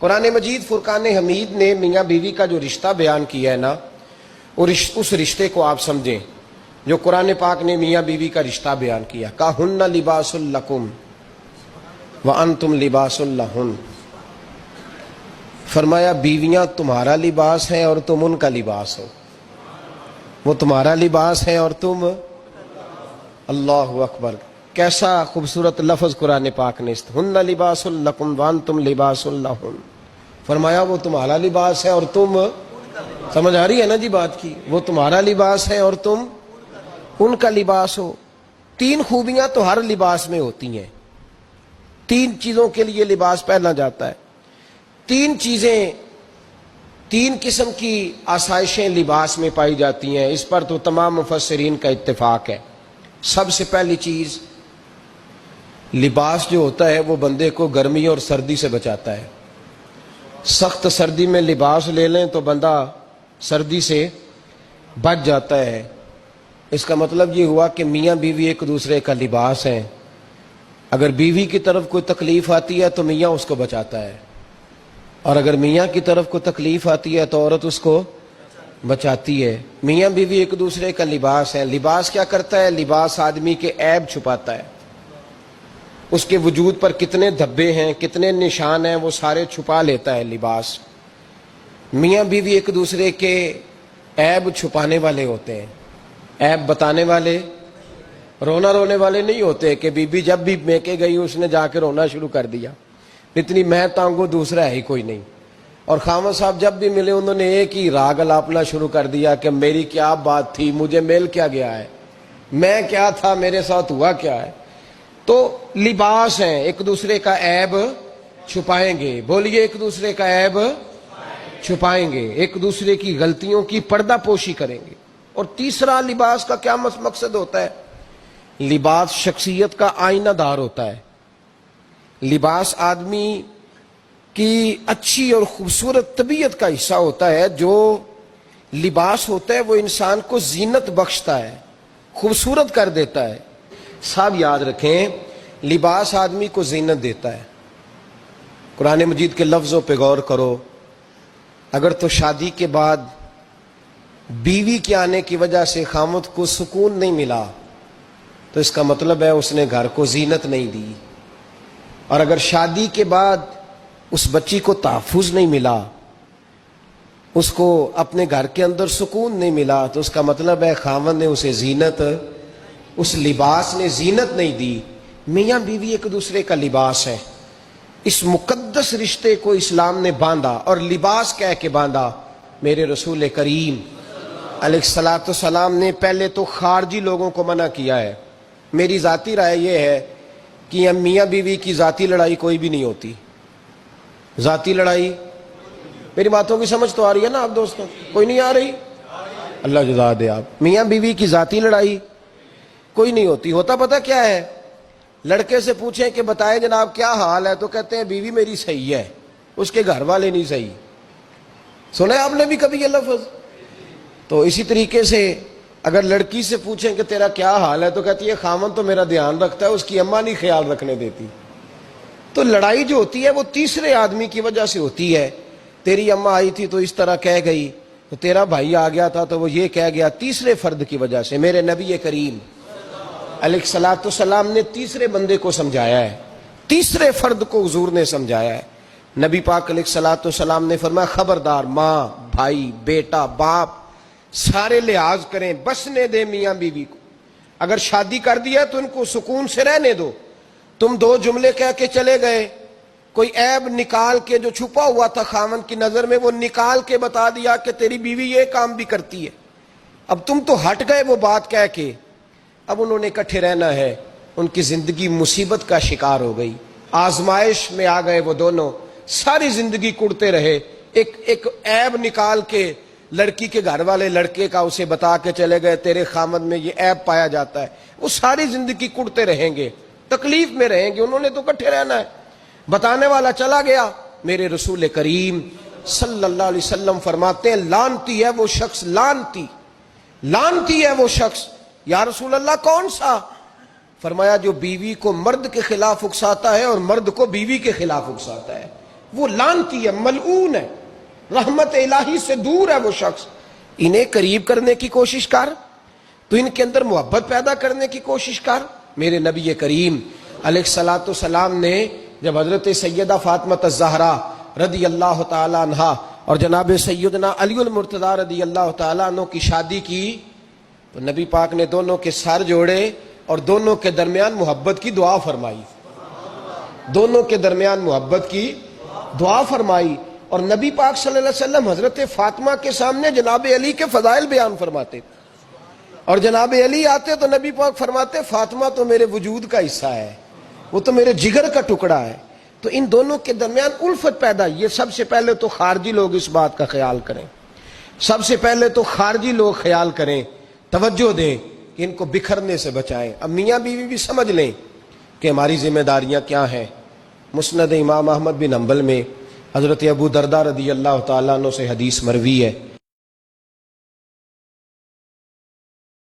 قرآن مجید فرقان حمید نے میاں بیوی کا جو رشتہ بیان کیا ہے نا، اس رشتے کو آپ سمجھیں جو قرآن پاک نے میاں بیوی کا رشتہ بیان کیا۔ کہن لباس لکم وانتم لباس لہن، فرمایا بیویاں تمہارا لباس ہیں اور تم ان کا لباس ہو۔ وہ تمہارا لباس ہے اور تم، اللہ اکبر، کیسا خوبصورت لفظ قرآن پاک نے، ہن لباس لکم وانتم لباس لہن، فرمایا وہ تمہارا لباس ہے اور تم، سمجھ آ رہی ہے نا جی بات کی، وہ تمہارا لباس ہے اور تم ان کا لباس ہو۔ تین خوبیاں تو ہر لباس میں ہوتی ہیں، تین چیزوں کے لیے لباس پہنا جاتا ہے، تین چیزیں، تین قسم کی آسائشیں لباس میں پائی جاتی ہیں، اس پر تو تمام مفسرین کا اتفاق ہے۔ سب سے پہلی چیز، لباس جو ہوتا ہے وہ بندے کو گرمی اور سردی سے بچاتا ہے۔ سخت سردی میں لباس لے لیں تو بندہ سردی سے بچ جاتا ہے۔ اس کا مطلب یہ ہوا کہ میاں بیوی ایک دوسرے کا لباس ہیں۔ اگر بیوی کی طرف کوئی تکلیف آتی ہے تو میاں اس کو بچاتا ہے، اور اگر میاں کی طرف کوئی تکلیف آتی ہے تو عورت اس کو بچاتی ہے۔ میاں بیوی ایک دوسرے کا لباس ہے۔ لباس کیا کرتا ہے؟ لباس آدمی کے عیب چھپاتا ہے، اس کے وجود پر کتنے دھبے ہیں، کتنے نشان ہیں، وہ سارے چھپا لیتا ہے لباس۔ میاں بیوی ایک دوسرے کے عیب چھپانے والے ہوتے ہیں، عیب بتانے والے، رونا رونے والے نہیں ہوتے کہ بی بی جب بھی میکے گئی اس نے جا کے رونا شروع کر دیا، اتنی میں تانگو دوسرا ہے ہی کوئی نہیں۔ اور خامد صاحب جب بھی ملے انہوں نے ایک ہی راگ الاپنا شروع کر دیا کہ میری کیا بات تھی، مجھے مل کیا گیا ہے، میں کیا تھا، میرے ساتھ ہوا کیا ہے۔ تو لباس ہیں، ایک دوسرے کا عیب چھپائیں گے، بولیے ایک دوسرے کا عیب چھپائیں گے، ایک دوسرے کی غلطیوں کی پردہ پوشی کریں گے۔ اور تیسرا، لباس کا کیا مقصد ہوتا ہے؟ لباس شخصیت کا آئینہ دار ہوتا ہے۔ لباس آدمی کی اچھی اور خوبصورت طبیعت کا حصہ ہوتا ہے۔ جو لباس ہوتا ہے وہ انسان کو زینت بخشتا ہے، خوبصورت کر دیتا ہے۔ سب یاد رکھیں، لباس آدمی کو زینت دیتا ہے۔ قرآن مجید کے لفظوں پہ غور کرو، اگر تو شادی کے بعد بیوی کے آنے کی وجہ سے خامد کو سکون نہیں ملا تو اس کا مطلب ہے اس نے گھر کو زینت نہیں دی، اور اگر شادی کے بعد اس بچی کو تحفظ نہیں ملا، اس کو اپنے گھر کے اندر سکون نہیں ملا، تو اس کا مطلب ہے خاوند نے اسے زینت، اس لباس نے زینت نہیں دی۔ میاں بیوی ایک دوسرے کا لباس ہے۔ اس مقدس رشتے کو اسلام نے باندھا، اور لباس کہہ کے باندھا۔ میرے رسول کریم علیہ الصلوۃ والسلام نے پہلے تو خارجی لوگوں کو منع کیا ہے۔ میری ذاتی رائے یہ ہے کہ میاں بیوی کی ذاتی لڑائی کوئی بھی نہیں ہوتی۔ ذاتی لڑائی، میری باتوں کی سمجھ تو آ رہی ہے نا آپ دوستوں؟ کوئی نہیں آ رہی؟ اللہ جزا دے آپ۔ میاں بیوی کی ذاتی لڑائی کوئی نہیں ہوتی۔ ہوتا پتہ کیا ہے؟ لڑکے سے پوچھیں کہ بتائیں جناب کیا حال ہے، تو کہتے ہیں بیوی میری صحیح ہے، اس کے گھر والے نہیں صحیح۔ سنا آپ نے بھی کبھی یہ لفظ؟ تو اسی طریقے سے اگر لڑکی سے پوچھیں کہ تیرا کیا حال ہے، تو کہتی ہے خامن تو میرا دھیان رکھتا ہے، اس کی اماں نہیں خیال رکھنے دیتی۔ تو لڑائی جو ہوتی ہے وہ تیسرے آدمی کی وجہ سے ہوتی ہے۔ تیری اماں آئی تھی تو اس طرح کہہ گئی، تو تیرا بھائی آ گیا تھا تو وہ یہ کہہ گیا، تیسرے فرد کی وجہ سے۔ میرے نبی کریم علیہ الصلوۃ والسلام نے تیسرے بندے کو سمجھایا ہے، تیسرے فرد کو حضور نے سمجھایا ہے۔ نبی پاک علیہ الصلوۃ والسلام نے فرمایا خبردار، ماں، بھائی، بیٹا، باپ، سارے لحاظ کریں، بسنے دیں میاں بیوی کو۔ اگر شادی کر دیا تو ان کو سکون سے رہنے دو۔ تم دو جملے کہہ کے چلے گئے، کوئی عیب نکال کے جو چھپا ہوا تھا خاوند کی نظر میں وہ نکال کے بتا دیا کہ تیری بیوی یہ کام بھی کرتی ہے، اب تم تو ہٹ گئے وہ بات کہہ کے۔ اب انہوں نے اکٹھے رہنا ہے، ان کی زندگی مصیبت کا شکار ہو گئی، آزمائش میں آ گئے وہ دونوں، ساری زندگی کڑتے رہے۔ ایک عیب نکال کے لڑکی کے گھر والے لڑکے کا اسے بتا کے چلے گئے، تیرے خامد میں یہ عیب پایا جاتا ہے، وہ ساری زندگی کڑتے رہیں گے، تکلیف میں رہیں گے۔ انہوں نے تو اکٹھے رہنا ہے۔ بتانے والا چلا گیا۔ میرے رسول کریم صلی اللہ علیہ وسلم فرماتے ہیں لعنتی ہے وہ شخص، لعنتی ہے وہ شخص۔ یا رسول اللہ کون سا؟ فرمایا جو بیوی کو مرد کے خلاف اکساتا ہے اور مرد کو بیوی کے خلاف اکساتا ہے۔ وہ لعنتی ہے، ملعون ہے، رحمت الہی سے دور ہے وہ شخص. انہیں قریب کرنے کی کوشش کر، تو ان کے اندر محبت پیدا کرنے کی کوشش کر. میرے نبی کریم علیہ الصلوۃ والسلام نے جب حضرت سیدہ فاطمہ الزہرا رضی اللہ تعالی عنہا اور جناب سیدنا علی المرتضیٰ رضی اللہ تعالیٰ عنہ کی شادی کی تو نبی پاک نے دونوں کے سر جوڑے اور دونوں کے درمیان محبت کی دعا فرمائی. دونوں کے درمیان محبت کی دعا فرمائی. اور نبی پاک صلی اللہ علیہ وسلم حضرت فاطمہ کے سامنے جناب علی کے فضائل بیان فرماتے، اور جناب علی آتے تو نبی پاک فرماتے فاطمہ تو میرے وجود کا حصہ ہے، وہ تو میرے جگر کا ٹکڑا ہے. تو ان دونوں کے درمیان الفت پیدا. یہ سب سے پہلے تو خارجی لوگ اس بات کا خیال کریں، سب سے پہلے تو خارجی لوگ خیال کریں، توجہ دیں کہ ان کو بکھرنے سے بچائیں. اب میاں بیوی بھی سمجھ لیں کہ ہماری ذمہ داریاں کیا ہیں. مسند امام احمد بن حنبل میں حضرت ابو درداء رضی اللہ تعالیٰ عنہ سے حدیث مروی ہے